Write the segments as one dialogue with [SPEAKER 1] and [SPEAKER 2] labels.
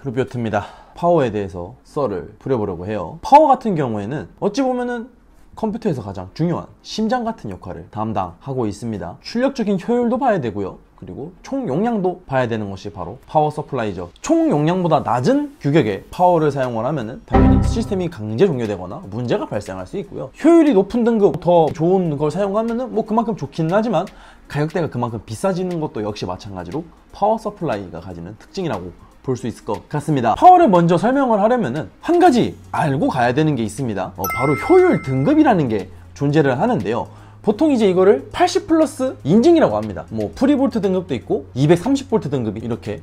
[SPEAKER 1] 루비오트입니다. 파워에 대해서 썰을 부려보려고 해요. 파워 같은 경우에는 어찌 보면은 컴퓨터에서 가장 중요한 심장 같은 역할을 담당하고 있습니다. 출력적인 효율도 봐야 되고요. 그리고 총 용량도 봐야 되는 것이 바로 파워 서플라이죠. 총 용량보다 낮은 규격의 파워를 사용을 하면은 당연히 시스템이 강제 종료되거나 문제가 발생할 수 있고요. 효율이 높은 등급 더 좋은 걸 사용하면은 뭐 그만큼 좋기는 하지만 가격대가 그만큼 비싸지는 것도 역시 마찬가지로 파워 서플라이가 가지는 특징이라고 볼 수 있을 것 같습니다. 파워를 먼저 설명을 하려면은 한 가지 알고 가야 되는 게 있습니다. 바로 효율 등급이라는 게 존재를 하는데요. 보통 이제 이거를 80 플러스 인증이라고 합니다. 뭐 프리볼트 등급도 있고 230V 등급이 이렇게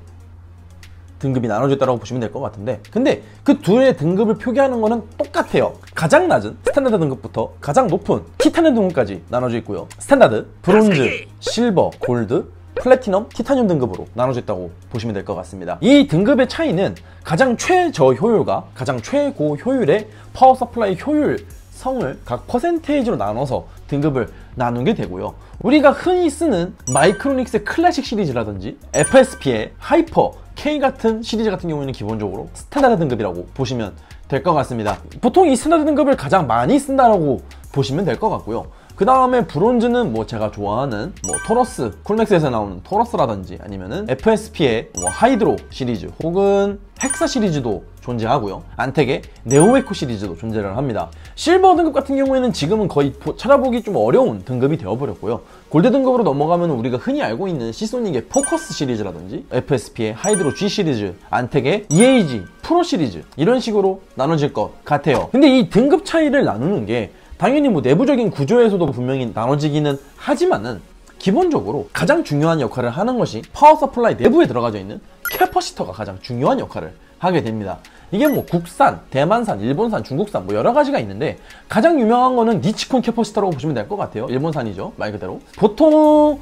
[SPEAKER 1] 등급이 나눠져 있다고 보시면 될 것 같은데, 근데 그 둘의 등급을 표기하는 거는 똑같아요. 가장 낮은 스탠다드 등급부터 가장 높은 티타늄 등급까지 나눠져 있고요. 스탠다드, 브론즈, 실버, 골드, 플래티넘, 티타늄 등급으로 나눠져 있다고 보시면 될 것 같습니다. 이 등급의 차이는 가장 최저 효율과 가장 최고 효율의 파워 서플라이 효율성을 각 퍼센테이지로 나눠서 등급을 나누게 되고요. 우리가 흔히 쓰는 마이크로닉스의 클래식 시리즈라든지 FSP의 하이퍼 K 같은 시리즈 같은 경우에는 기본적으로 스탠다드 등급이라고 보시면 될 것 같습니다. 보통 이 스탠다드 등급을 가장 많이 쓴다라고 보시면 될 것 같고요. 그 다음에 브론즈는 뭐 제가 좋아하는 뭐 토러스, 쿨맥스에서 나오는 토러스라든지 아니면은 FSP의 뭐 하이드로 시리즈 혹은 헥사 시리즈도 존재하고요. 안텍의 네오에코 시리즈도 존재를 합니다. 실버 등급 같은 경우에는 지금은 거의 찾아보기 좀 어려운 등급이 되어버렸고요. 골드 등급으로 넘어가면 우리가 흔히 알고 있는 시소닉의 포커스 시리즈라든지 FSP의 하이드로 G 시리즈, 안텍의 EAG 프로 시리즈 이런 식으로 나눠질 것 같아요. 근데 이 등급 차이를 나누는 게 당연히 뭐 내부적인 구조에서도 분명히 나눠지기는 하지만은 기본적으로 가장 중요한 역할을 하는 것이 파워 서플라이 내부에 들어가져 있는 캐퍼시터가 가장 중요한 역할을 하게 됩니다. 이게 뭐 국산, 대만산, 일본산, 중국산 뭐 여러 가지가 있는데 가장 유명한 거는 니치콘 캐퍼시터라고 보시면 될 것 같아요. 일본산이죠, 말 그대로. 보통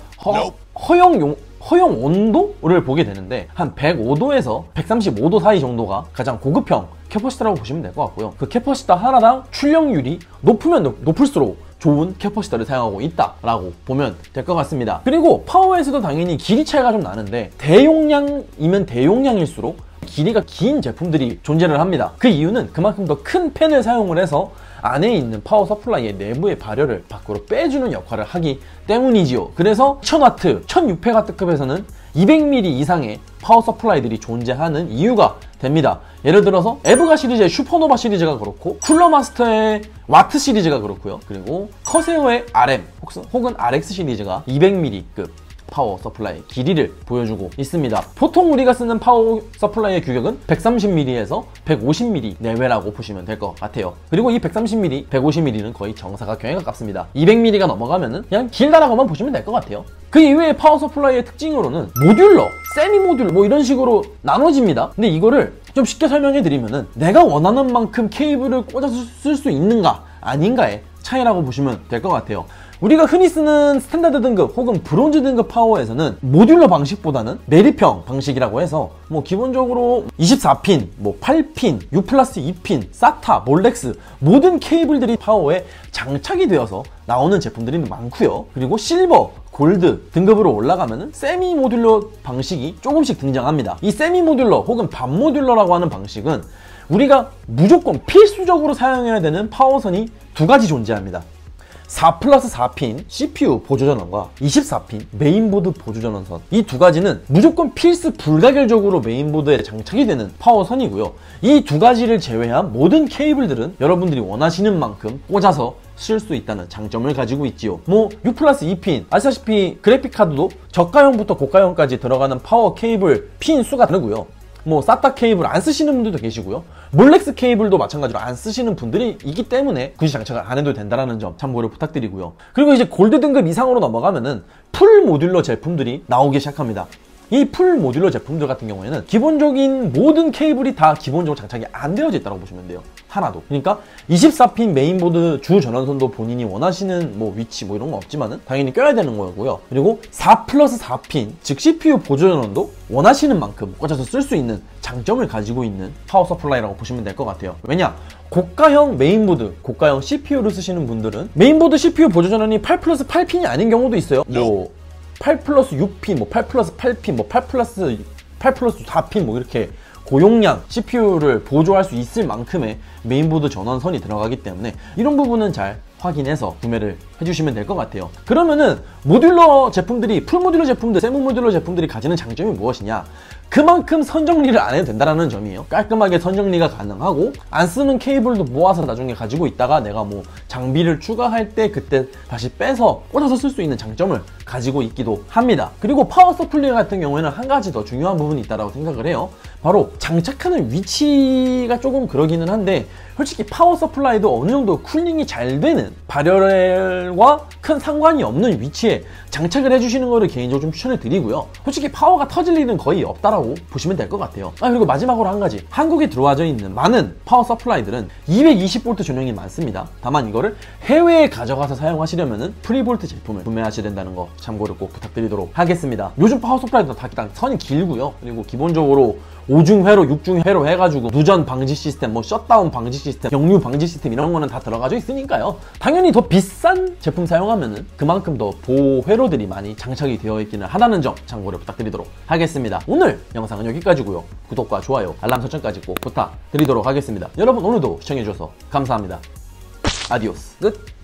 [SPEAKER 1] 허용 온도를 보게 되는데 한 105도에서 135도 사이 정도가 가장 고급형 캐퍼시터라고 보시면 될 것 같고요. 그 캐퍼시터 하나당 출력률이 높으면 높을수록 좋은 캐퍼시터를 사용하고 있다라고 보면 될 것 같습니다. 그리고 파워에서도 당연히 길이 차이가 좀 나는데 대용량이면 대용량일수록 길이가 긴 제품들이 존재를 합니다. 그 이유는 그만큼 더 큰 팬을 사용을 해서 안에 있는 파워 서플라이의 내부의 발열을 밖으로 빼주는 역할을 하기 때문이지요. 그래서 1000W, 1600W급에서는 200mm 이상의 파워 서플라이들이 존재하는 이유가 됩니다. 예를 들어서 에브가 시리즈의 슈퍼노바 시리즈가 그렇고 쿨러마스터의 와트 시리즈가 그렇고요. 그리고 커세어의 RM 혹은 RX 시리즈가 200mm급 파워 서플라이 길이를 보여주고 있습니다. 보통 우리가 쓰는 파워 서플라이의 규격은 130mm에서 150mm 내외라고 보시면 될 것 같아요. 그리고 이 130mm, 150mm는 거의 정사각형에 가깝습니다. 200mm가 넘어가면은 그냥 길다라고만 보시면 될 것 같아요. 그 이외의 파워 서플라이의 특징으로는 모듈러, 세미 모듈 뭐 이런 식으로 나눠집니다. 근데 이거를 좀 쉽게 설명해 드리면은 내가 원하는 만큼 케이블을 꽂아서 쓸 수 있는가 아닌가의 차이라고 보시면 될 것 같아요. 우리가 흔히 쓰는 스탠다드 등급 혹은 브론즈 등급 파워에서는 모듈러 방식보다는 내립형 방식이라고 해서 뭐 기본적으로 24핀, 뭐 8핀, U+2핀, 사타, 몰렉스 모든 케이블들이 파워에 장착이 되어서 나오는 제품들이 많고요. 그리고 실버, 골드 등급으로 올라가면은 세미 모듈러 방식이 조금씩 등장합니다. 이 세미 모듈러 혹은 반 모듈러라고 하는 방식은 우리가 무조건 필수적으로 사용해야 되는 파워선이 두 가지 존재합니다. 4+4핀 CPU 보조전원과 24핀 메인보드 보조전원선, 이 두 가지는 무조건 필수 불가결적으로 메인보드에 장착이 되는 파워선이고요. 이 두 가지를 제외한 모든 케이블들은 여러분들이 원하시는 만큼 꽂아서 쓸 수 있다는 장점을 가지고 있지요. 뭐 U+2핀, 아시다시피 그래픽카드도 저가형부터 고가형까지 들어가는 파워 케이블 핀 수가 다르고요. 뭐 사타 케이블 안 쓰시는 분들도 계시고요. 몰렉스 케이블도 마찬가지로 안 쓰시는 분들이 있기 때문에 굳이 장착을 안 해도 된다는 점 참고를 부탁드리고요. 그리고 이제 골드 등급 이상으로 넘어가면은 풀 모듈러 제품들이 나오기 시작합니다. 이 풀 모듈러 제품들 같은 경우에는 기본적인 모든 케이블이 다 기본적으로 장착이 안 되어져 있다고 보시면 돼요. 하나도. 그러니까 24핀 메인보드 주 전원선도 본인이 원하시는 뭐 위치 뭐 이런 거 없지만은 당연히 껴야 되는 거고요. 그리고 4+4핀 즉 CPU 보조전원도 원하시는 만큼 꽂아서 쓸 수 있는 장점을 가지고 있는 파워 서플라이라고 보시면 될 것 같아요. 왜냐? 고가형 메인보드, 고가형 CPU를 쓰시는 분들은 메인보드 CPU 보조전원이 8+8핀이 아닌 경우도 있어요. 뭐 8+6핀, 뭐 8+8핀, 뭐 8+4핀 뭐 이렇게 고용량 CPU를 보조할 수 있을 만큼의 메인보드 전원선이 들어가기 때문에 이런 부분은 잘 확인해서 구매를 해주시면 될 것 같아요. 그러면은 모듈러 제품들이, 풀모듈러 제품들, 세무모듈러 제품들이 가지는 장점이 무엇이냐? 그만큼 선정리를 안 해도 된다는 점이에요. 깔끔하게 선정리가 가능하고 안 쓰는 케이블도 모아서 나중에 가지고 있다가 내가 뭐 장비를 추가할 때 그때 다시 빼서 꽂아서 쓸 수 있는 장점을 가지고 있기도 합니다. 그리고 파워 서플라이 같은 경우에는 한 가지 더 중요한 부분이 있다고 생각을 해요. 바로 장착하는 위치가 조금 그러기는 한데 솔직히 파워 서플라이도 어느 정도 쿨링이 잘 되는 발열과 큰 상관이 없는 위치에 장착을 해주시는 거를 개인적으로 좀 추천해 드리고요. 솔직히 파워가 터질 일은 거의 없다라고 보시면 될 것 같아요. 그리고 마지막으로 한 가지, 한국에 들어와져 있는 많은 파워 서플라이들은 220V 전용이 많습니다. 다만 이거를 해외에 가져가서 사용하시려면 프리볼트 제품을 구매하셔야 된다는 거 참고를 꼭 부탁드리도록 하겠습니다. 요즘 파워 서플라이도 다 선이 길고요. 그리고 기본적으로 5중회로 6중회로 해가지고 누전 방지 시스템, 뭐 셧다운 방지 시스템, 역류 방지 시스템 이런 거는 다 들어가져 있으니까요. 당연히 더 비싼 제품 사용하면은 그만큼 더 보호 회로들이 많이 장착이 되어 있기는 하다는 점 참고를 부탁드리도록 하겠습니다. 오늘 영상은 여기까지고요. 구독과 좋아요, 알람 설정까지 꼭 부탁드리도록 하겠습니다. 여러분 오늘도 시청해주셔서 감사합니다. 아디오스 끝.